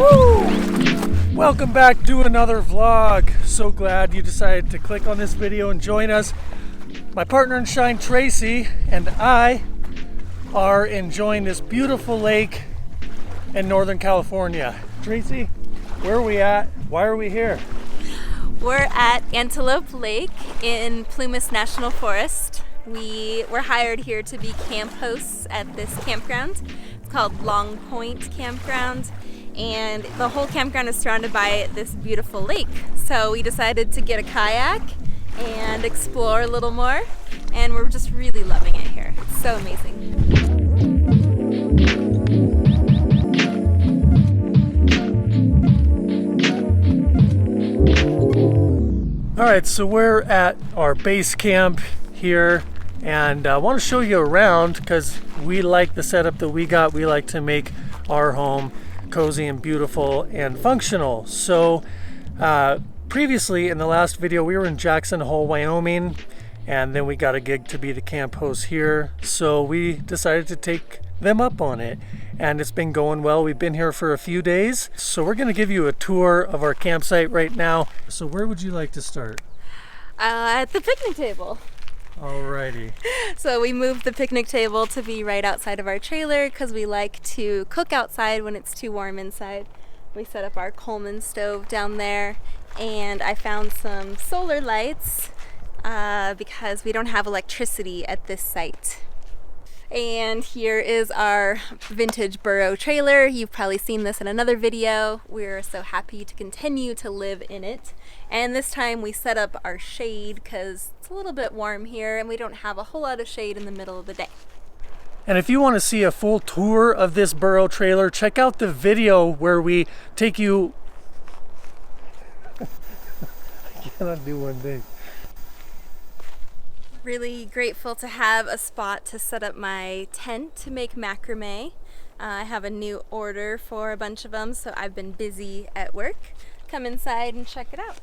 Woo! Welcome back to another vlog. So glad you decided to click on this video and join us. My partner in shine, Tracy, and I are enjoying this beautiful lake in Northern California. Tracy, where are we at? Why are we here? We're at Antelope Lake in Plumas National Forest. We were hired here to be camp hosts at this campground. It's called Long Point Campground, and the whole campground is surrounded by this beautiful lake. So we decided to get a kayak and explore a little more, and we're just really loving it here. It's so amazing. All right, so we're at our base camp here, and I want to show you around because we like the setup that we got. We like to make our home cozy and beautiful and functional. So previously in the last video, we were in Jackson Hole, Wyoming, and then we got a gig to be the camp host here. So we decided to take them up on it, and it's been going well. We've been here for a few days. So we're gonna give you a tour of our campsite right now. So where would you like to start? At the picnic table. Alrighty. So we moved the picnic table to be right outside of our trailer because we like to cook outside when it's too warm inside. We set up our Coleman stove down there, and I found some solar lights because we don't have electricity at this site. And here is our vintage burro trailer. You've probably seen this in another video. We're so happy to continue to live in it. And this time we set up our shade because it's a little bit warm here and we don't have a whole lot of shade in the middle of the day. And if you want to see a full tour of this burro trailer, check out the video where we take you... I cannot do one thing. Really grateful to have a spot to set up my tent to make macrame. I have a new order for a bunch of them, so I've been busy at work. Come inside and check it out.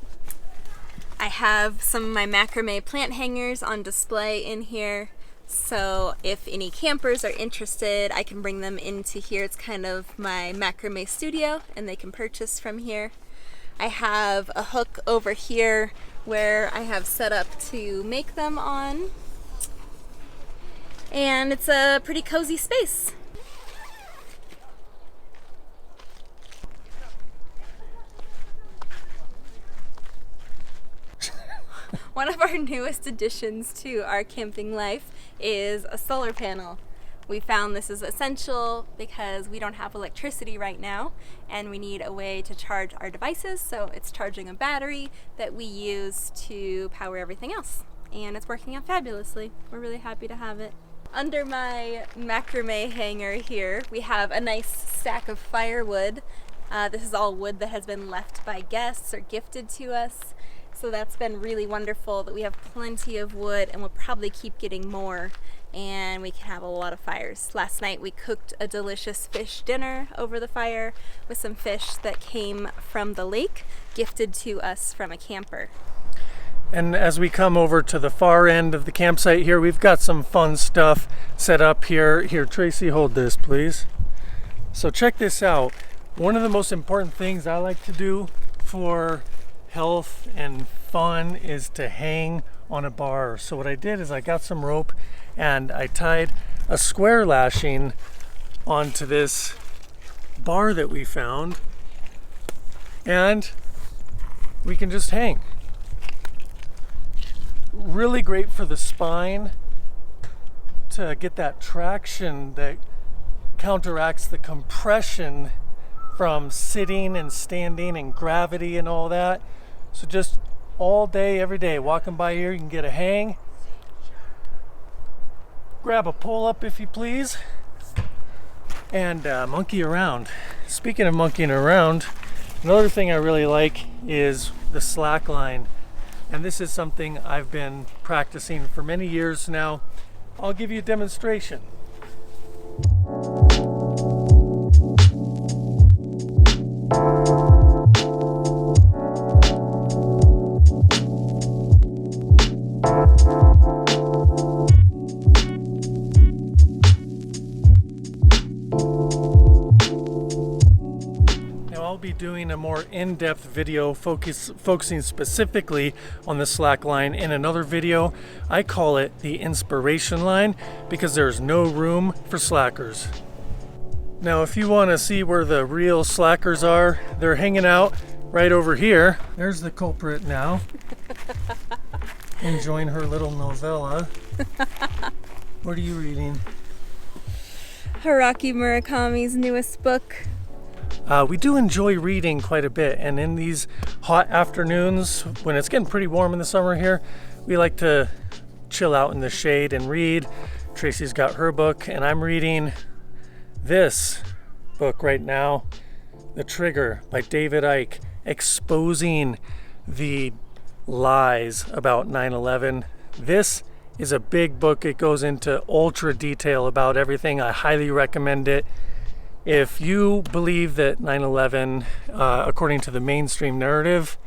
I have some of my macrame plant hangers on display in here, so if any campers are interested, I can bring them into here. It's kind of my macrame studio, and they can purchase from here. I have a hook over here where I have set up to make them on, and it's a pretty cozy space. One of our newest additions to our camping life is a solar panel. We found this is essential because we don't have electricity right now and we need a way to charge our devices, so it's charging a battery that we use to power everything else. And it's working out fabulously. We're really happy to have it. Under my macrame hanger here, we have a nice stack of firewood. This is all wood that has been left by guests or gifted to us. So that's been really wonderful that we have plenty of wood, and we'll probably keep getting more, and we can have a lot of fires. Last night we cooked a delicious fish dinner over the fire with some fish that came from the lake, gifted to us from a camper. And as we come over to the far end of the campsite here, we've got some fun stuff set up here. Here, Tracy, hold this, please. So check this out. One of the most important things I like to do for health and fun is to hang on a bar. So what I did is I got some rope and I tied a square lashing onto this bar that we found, and we can just hang. Really great for the spine to get that traction that counteracts the compression from sitting and standing and gravity and all that. So just all day, every day, walking by here, you can get a hang. Grab a pull up if you please, and monkey around. Speaking of monkeying around, another thing I really like is the slack line. And this is something I've been practicing for many years now. I'll give you a demonstration. I'll be doing a more in-depth video focusing specifically on the slack line in another video. I call it the inspiration line because there's no room for slackers. Now, if you want to see where the real slackers are, they're hanging out right over here. There's the culprit now, enjoying her little novella. What are you reading? Haruki Murakami's newest book. We do enjoy reading quite a bit, and in these hot afternoons when it's getting pretty warm in the summer here, we like to chill out in the shade and read. Tracy's got her book, and I'm reading this book right now, The Trigger by David Icke, exposing the lies about 9/11. This is a big book. It goes into ultra detail about everything. I highly recommend it. If you believe that 9/11, according to the mainstream narrative,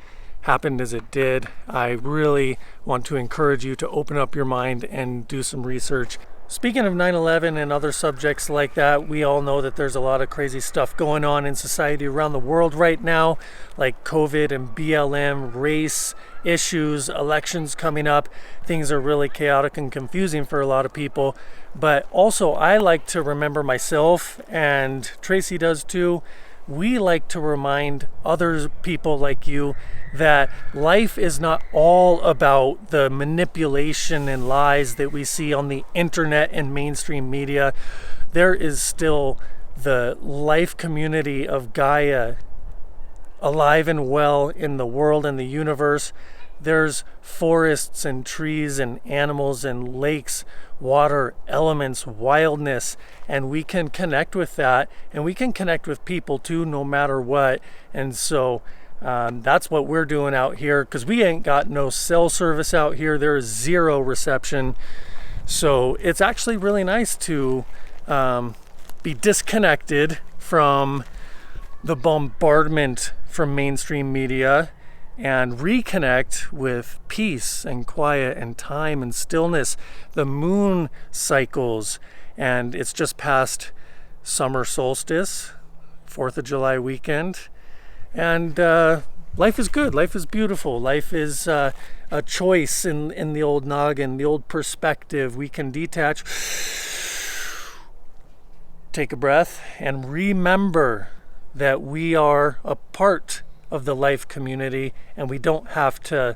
happened as it did, I really want to encourage you to open up your mind and do some research. Speaking of 9/11 and other subjects like that, we all know that there's a lot of crazy stuff going on in society around the world right now, like COVID and BLM, race issues, elections coming up. Things are really chaotic and confusing for a lot of people. But also, I like to remember myself, and Tracy does too, we like to remind other people like you that life is not all about the manipulation and lies that we see on the internet and mainstream media. There is still the life community of Gaia alive and well in the world and the universe. There's forests and trees and animals and lakes, water, elements, wildness, and we can connect with that, and we can connect with people too, no matter what. And so that's what we're doing out here, because we ain't got no cell service out here. There is zero reception. So it's actually really nice to be disconnected from the bombardment from mainstream media and reconnect with peace and quiet and time and stillness. The moon cycles, and it's just past summer solstice, 4th of July weekend, and life is good, life is beautiful, life is a choice in the old noggin, the old perspective. We can detach, take a breath, and remember that we are a part of the life community, and we don't have to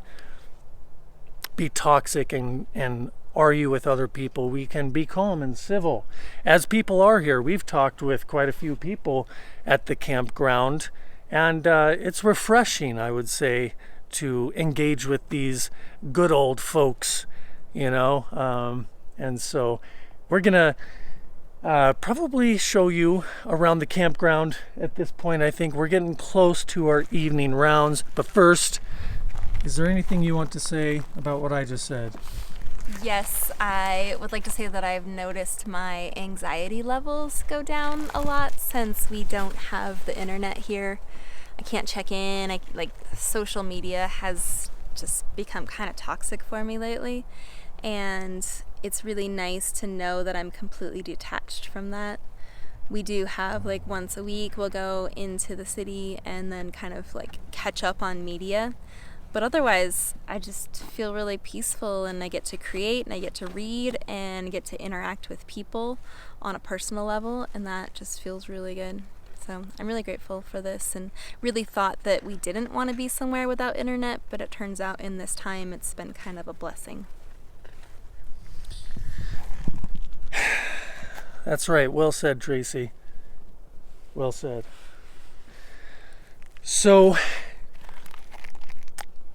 be toxic and argue with other people. We can be calm and civil, as people are here. We've talked with quite a few people at the campground, and it's refreshing, I would say, to engage with these good old folks, you know. And so we're gonna probably show you around the campground at this point. I think we're getting close to our evening rounds. But first, is there anything you want to say about what I just said? Yes, I would like to say that I've noticed my anxiety levels go down a lot since we don't have the internet here. I can't check in. Social media has just become kind of toxic for me lately. And it's really nice to know that I'm completely detached from that. We do have once a week we'll go into the city and then kind of catch up on media. But otherwise, I just feel really peaceful, and I get to create and I get to read and get to interact with people on a personal level, and that just feels really good. So I'm really grateful for this, and really thought that we didn't want to be somewhere without internet, but it turns out in this time it's been kind of a blessing. That's right. Well said, Tracy. Well said. So,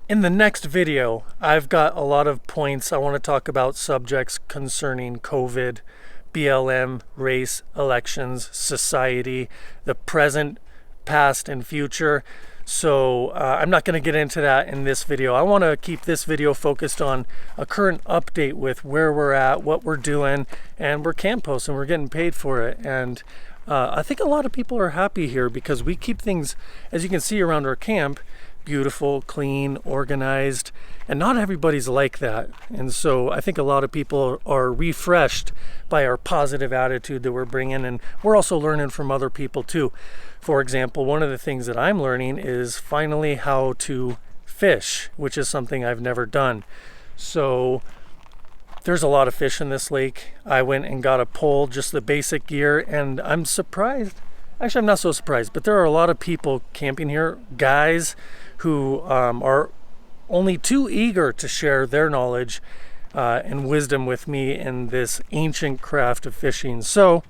in the next video, I've got a lot of points. I want to talk about subjects concerning COVID, BLM, race, elections, society, the present, past, and future. So I'm not going to get into that in this video. I want to keep this video focused on a current update with where we're at, what we're doing, and we're camp hosts and we're getting paid for it. And I think a lot of people are happy here because we keep things, as you can see around our camp, beautiful, clean, organized, and not everybody's like that. And so I think a lot of people are refreshed by our positive attitude that we're bringing, and we're also learning from other people too. For example, one of the things that I'm learning is finally how to fish, which is something I've never done. So there's a lot of fish in this lake. I went and got a pole, just the basic gear, and I'm surprised. Actually, I'm not so surprised, but there are a lot of people camping here, guys who are only too eager to share their knowledge and wisdom with me in this ancient craft of fishing. So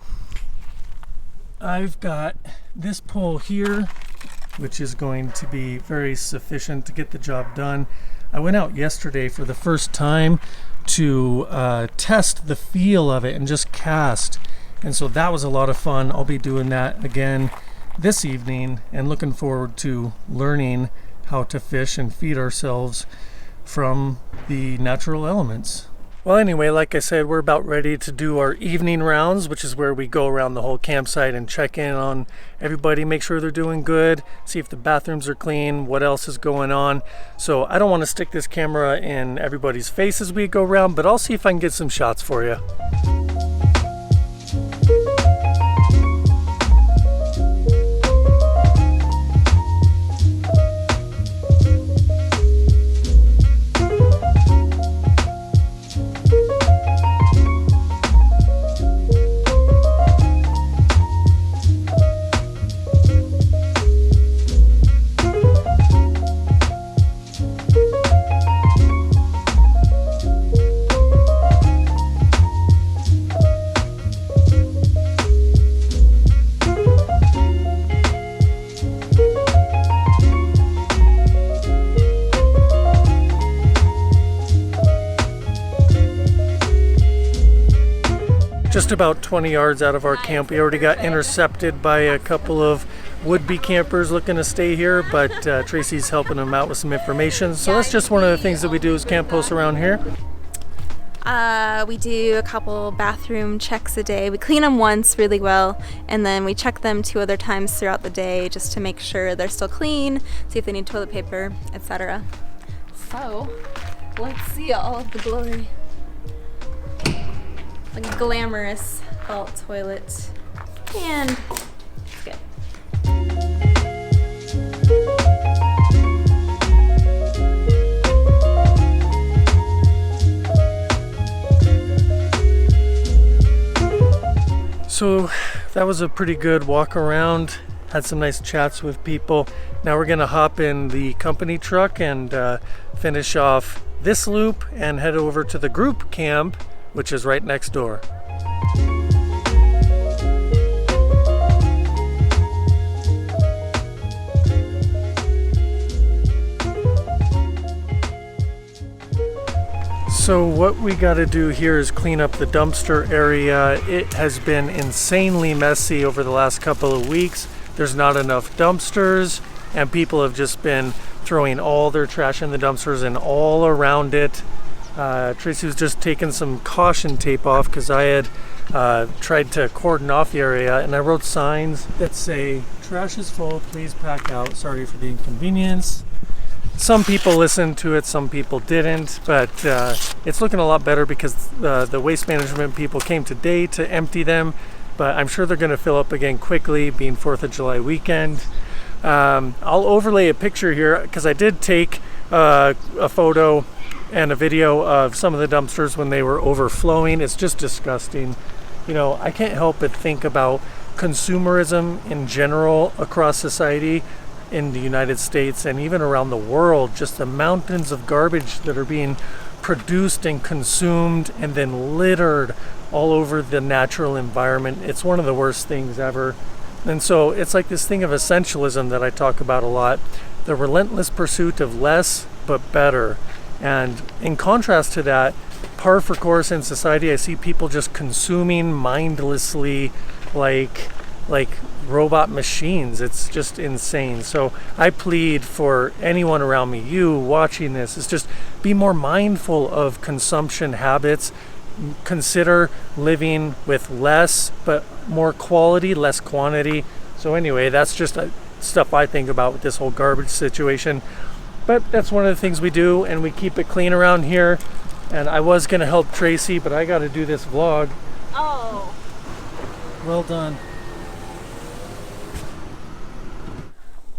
I've got this pole here, which is going to be very sufficient to get the job done. I went out yesterday for the first time to test the feel of it and just cast, and so that was a lot of fun. I'll be doing that again this evening and looking forward to learning how to fish and feed ourselves from the natural elements. Well, anyway, like I said, we're about ready to do our evening rounds, which is where we go around the whole campsite and check in on everybody, make sure they're doing good, see if the bathrooms are clean, what else is going on. So I don't want to stick this camera in everybody's face as we go around, but I'll see if I can get some shots for you. Just about 20 yards out of our camp, we already got intercepted by a couple of would-be campers looking to stay here, but Tracy's helping them out with some information. So that's just one of the things that we do as camp hosts around here. We do a couple bathroom checks a day. We clean them once really well, and then we check them 2 other times throughout the day just to make sure they're still clean, see if they need toilet paper, etc. So, let's see all of the glory. Like a glamorous vault toilet, and it's good. So that was a pretty good walk around, had some nice chats with people. Now we're gonna hop in the company truck and finish off this loop and head over to the group camp, which is right next door. So what we got to do here is clean up the dumpster area. It has been insanely messy over the last couple of weeks. There's not enough dumpsters, and people have just been throwing all their trash in the dumpsters and all around it. Tracy was just taking some caution tape off because I had tried to cordon off the area, and I wrote signs that say, "Trash is full, please pack out. Sorry for the inconvenience." Some people listened to it, some people didn't, but it's looking a lot better because the waste management people came today to empty them, but I'm sure they're going to fill up again quickly, being 4th of July weekend. I'll overlay a picture here because I did take a photo and a video of some of the dumpsters when they were overflowing. It's just disgusting. You know, I can't help but think about consumerism in general across society in the United States and even around the world. Just the mountains of garbage that are being produced and consumed and then littered all over the natural environment. It's one of the worst things ever. And so it's like this thing of essentialism that I talk about a lot, the relentless pursuit of less but better. And in contrast to that, par for course in society, I see people just consuming mindlessly like robot machines. It's just insane. So I plead for anyone around me, you watching this, is just be more mindful of consumption habits. Consider living with less but more quality, less quantity. So anyway, that's just stuff I think about with this whole garbage situation. But that's one of the things we do, and we keep it clean around here. And I was gonna help Tracy, but I gotta do this vlog. Oh. Well done.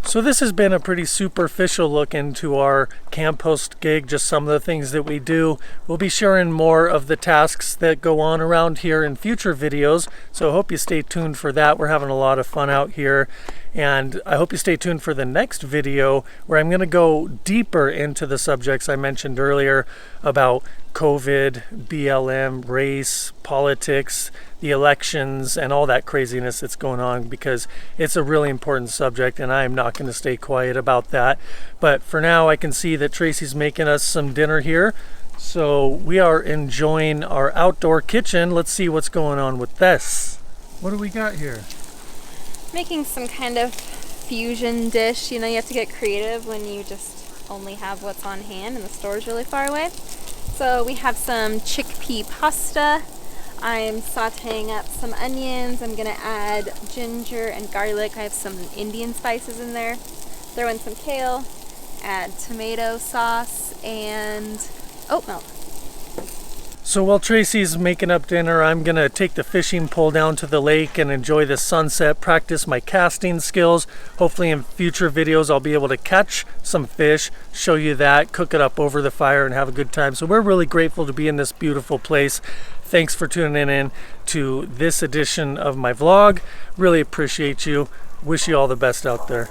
So this has been a pretty superficial look into our camp host gig, just some of the things that we do. We'll be sharing more of the tasks that go on around here in future videos, so I hope you stay tuned for that. We're having a lot of fun out here, and I hope you stay tuned for the next video where I'm going to go deeper into the subjects I mentioned earlier about COVID, BLM, race, politics, the elections, and all that craziness that's going on, because it's a really important subject and I am not going to stay quiet about that. But for now, I can see that Tracy's making us some dinner here. So we are enjoying our outdoor kitchen. Let's see what's going on with this. What do we got here? Making some kind of fusion dish. You know, you have to get creative when you just only have what's on hand and the store's really far away. So we have some chickpea pasta. I'm sauteing up some onions. I'm gonna add ginger and garlic. I have some Indian spices in there. Throw in some kale, add tomato sauce and oat milk. So while Tracy's making up dinner, I'm gonna take the fishing pole down to the lake and enjoy the sunset, practice my casting skills. Hopefully in future videos I'll be able to catch some fish, show you that, cook it up over the fire and have a good time. So we're really grateful to be in this beautiful place. Thanks for tuning in to this edition of my vlog. Really appreciate you. Wish you all the best out there.